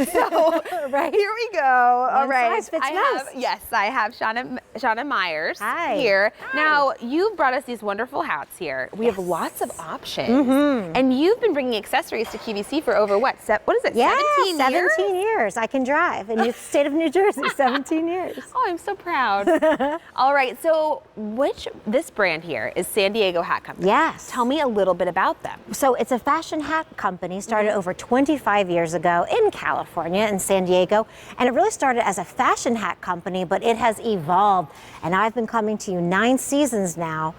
So Right. here we go. All One right. size fits most. Yes, I have Shauna Myers Hi. here. Hi. Now, you've brought us these wonderful hats here. We have lots of options. Mm-hmm. And you've been bringing accessories to QVC for over what? What is it, Yeah, 17 years? 17 years. I can drive in the state of New Jersey, 17 years. Oh, I'm so proud. All right, so this brand here is San Diego Hat Company. Yes. Tell me a little bit about them. So it's a fashion hat company started over 25 years ago in California, in San Diego. And it really started as a fashion hat company, but it has evolved. And I've been coming to you 9 seasons now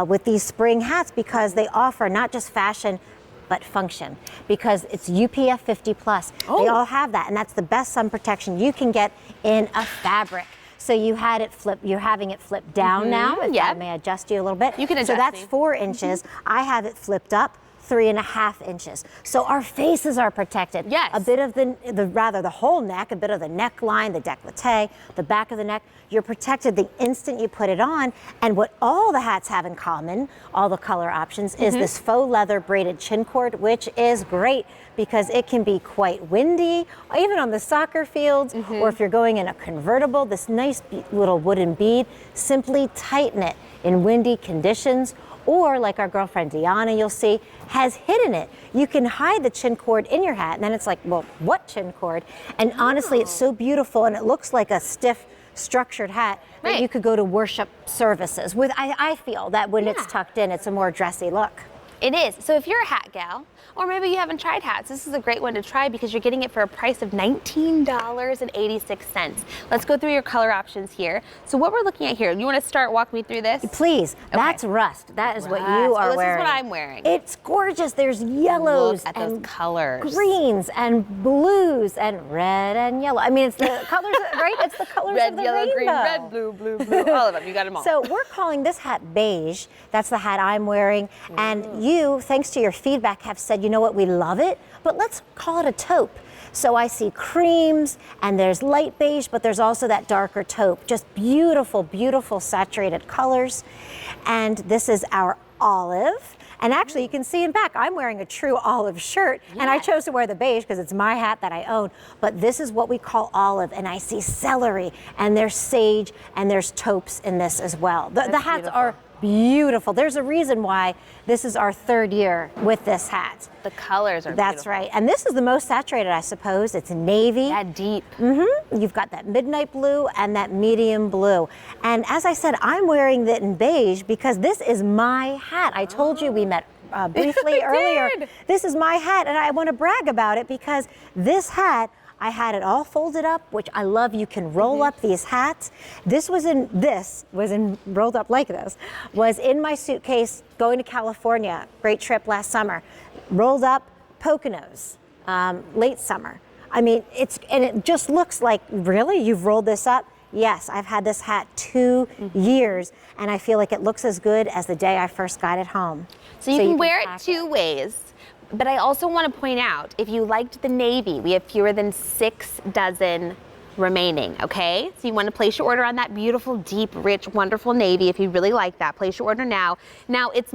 with these spring hats because they offer not just fashion, but function, because it's UPF 50 plus. Oh. They all have that, and that's the best sun protection you can get in a fabric. So you're having it flipped down now. If I may adjust you a little bit. You can adjust So that's me. 4 inches. I have it flipped up 3.5 inches. So our faces are protected. Yes. A bit of the whole neck, a bit of the neckline, the décolleté, the back of the neck. You're protected the instant you put it on. And what all the hats have in common, all the color options, is this faux leather braided chin cord, which is great because it can be quite windy, even on the soccer fields, or if you're going in a convertible, this nice little wooden bead, simply tighten it in windy conditions. Or like our girlfriend Deanna, you'll see, has hidden it. You can hide the chin cord in your hat, and then it's like, well, what chin cord? And honestly, it's so beautiful, and it looks like a stiff, structured hat that you could go to worship services with. I feel that when it's tucked in, it's a more dressy look. It is. So if you're a hat gal, or maybe you haven't tried hats, this is a great one to try because you're getting it for a price of $19.86. Let's go through your color options here. So what we're looking at here, you want to start walking me through this? Please, that's rust. That is what you are this wearing. This is what I'm wearing. It's gorgeous. There's yellows Look at those and colors. greens and blues and red and yellow. I mean, it's the colors, right? It's the colors Red, of the yellow, rainbow. green, red, blue, blue, blue. All of them. You got them all. So we're calling this hat beige. That's the hat I'm wearing. And you, thanks to your feedback, have said, you know what, we love it, but let's call it a taupe. So I see creams and there's light beige, but there's also that darker taupe. Just beautiful, beautiful saturated colors. And this is our olive. And actually, you can see in back, I'm wearing a true olive shirt, and I chose to wear the beige because it's my hat that I own. But this is what we call olive, and I see celery, and there's sage, and there's taupes in this as well. The hats are beautiful. There's a reason why this is our 3rd year with this hat. The colors are That's beautiful. right. And this is the most saturated, I suppose. It's navy. That deep. You've got that midnight blue and that medium blue. And as I said, I'm wearing it in beige because this is my hat. I told you we met briefly earlier. This is my hat, and I want to brag about it because this hat, I had it all folded up, which I love. You can roll up these hats. This was rolled up like this, was in my suitcase going to California. Great trip last summer. Rolled up Poconos, late summer. I mean, it just looks like, really? You've rolled this up? Yes, I've had this hat 2 years, and I feel like it looks as good as the day I first got it home. So you can wear it 2 ways. But I also want to point out, if you liked the navy, we have fewer than 6 dozen remaining, okay? So you want to place your order on that beautiful, deep, rich, wonderful navy. If you really like that, place your order now. Now, it's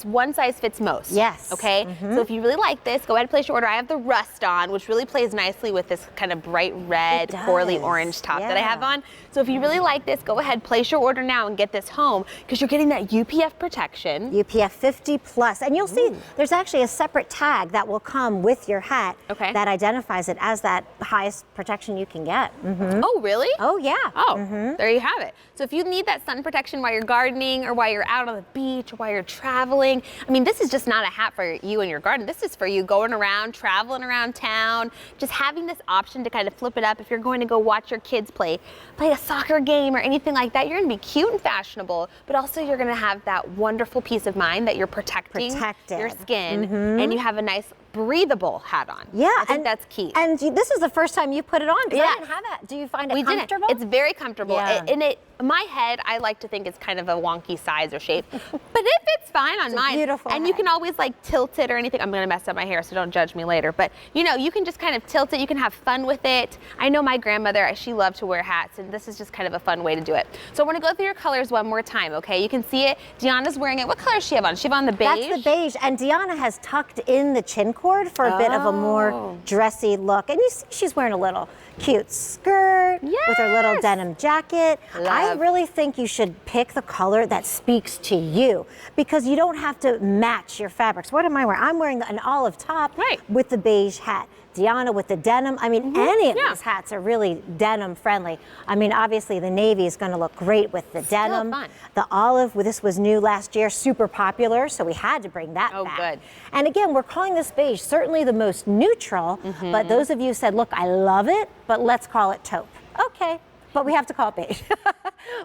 one size fits most. Yes. Okay? So if you really like this, go ahead and place your order. I have the rust on, which really plays nicely with this kind of bright red, corally orange top that I have on. So if you really like this, go ahead, place your order now and get this home because you're getting that UPF protection. UPF 50 plus. And you'll see there's actually a separate tag that will come with your hat that identifies it as that highest protection you can get. Oh, really? Oh, yeah. Oh, there you have it. So if you need that sun protection while you're gardening or while you're out on the beach or while you're traveling, I mean, this is just not a hat for you and your garden. This is for you going around, traveling around town, just having this option to kind of flip it up. If you're going to go watch your kids play a soccer game or anything like that, you're going to be cute and fashionable, but also you're going to have that wonderful peace of mind that you're protecting your skin and you have a nice breathable hat on. Yeah, I think that's key. And this is the first time you put it on because I didn't have that. Do you find it comfortable? It's very comfortable. Yeah. My head, I like to think it's kind of a wonky size or shape, but it fits fine on mine. Beautiful and hat. you can always like tilt it or anything. I'm gonna mess up my hair, so don't judge me later. But you know, you can just kind of tilt it. You can have fun with it. I know my grandmother, she loved to wear hats, and this is just kind of a fun way to do it. So I want to go through your colors one more time, okay? You can see it. Deanna's wearing it. What color does she have on? Does she have on the beige? That's the beige, and Deanna has tucked in the chin cord for a bit of a more dressy look. And you see she's wearing a little cute skirt with her little denim jacket. I really think you should pick the color that speaks to you, because you don't have to match your fabrics. What am I wearing? I'm wearing an olive top with the beige hat. Deanna with the denim. I mean, any of these hats are really denim friendly. I mean, obviously the navy is going to look great with the denim. Fun. The olive, this was new last year, super popular, so we had to bring that back. Good. And again, we're calling this beige certainly the most neutral, but those of you said, look, I love it, but let's call it taupe. Okay. But we have to call it beige.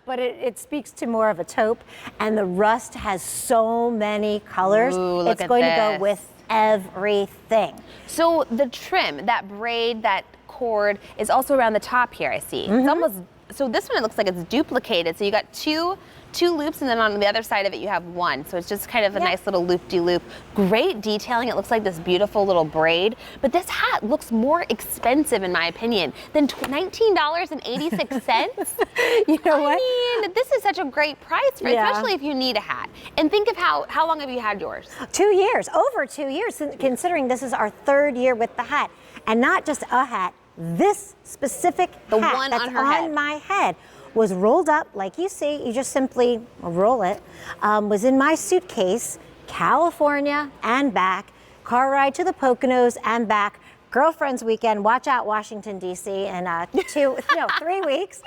But it speaks to more of a taupe, and the rust has so many colors. Ooh, it's going to go with everything. So the trim, that braid, that cord is also around the top here, I see. It's almost, so this one it looks like it's duplicated. So you got two loops, and then on the other side of it you have one. So it's just kind of a nice little loop-de-loop. Great detailing. It looks like this beautiful little braid. But this hat looks more expensive, in my opinion, than $19.86. You know what? I mean, this is such a great price for it, especially if you need a hat. And think of how long have you had yours? 2 years, over 2 years, considering this is our 3rd year with the hat. And not just a hat, this specific hat one that's on her head. my head was rolled up, like you see, you just simply roll it, was in my suitcase, California and back, car ride to the Poconos and back, girlfriend's weekend, watch out Washington, D.C. in 3 weeks.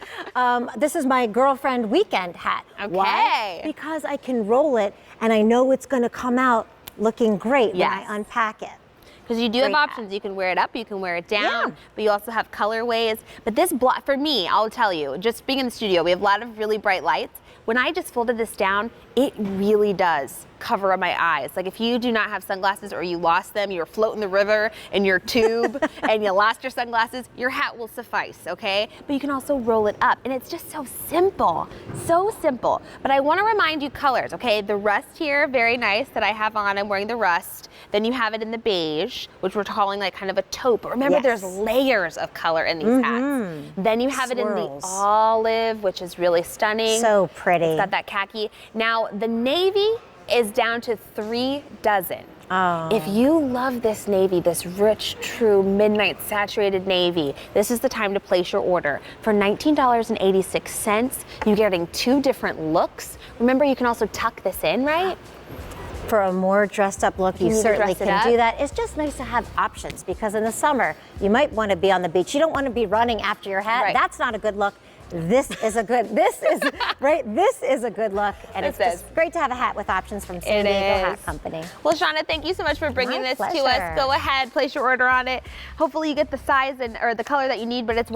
This is my girlfriend weekend hat. Okay. Why? Because I can roll it and I know it's gonna come out looking great when I unpack it. Because you do have options. You can wear it up, you can wear it down, but you also have colorways. But this block, for me, I'll tell you, just being in the studio, we have a lot of really bright lights. When I just folded this down, it really does cover up my eyes. Like if you do not have sunglasses or you lost them, you're floating the river in your tube and you lost your sunglasses, your hat will suffice, okay? But you can also roll it up, and it's just so simple, so simple. But I wanna remind you colors, okay? The rust here, very nice that I have on, I'm wearing the rust. Then you have it in the beige, which we're calling like kind of a taupe. But remember, there's layers of color in these hats. Then you have it in the olive, which is really stunning. So pretty. It's got that khaki. Now, the navy is down to 3 dozen. If you love this navy, this rich, true, midnight saturated navy, this is the time to place your order. For $19.86, you're getting 2 different looks. Remember, you can also tuck this in, right? For a more dressed up look, you certainly can do that. It's just nice to have options, because in the summer, you might want to be on the beach. You don't want to be running after your hat. That's not a good look. This is a good look, and it's just great to have a hat with options from San Diego Hat Company. Well, Shauna, thank you so much for bringing this to us. Go ahead, place your order on it. Hopefully you get the size or the color that you need, but it's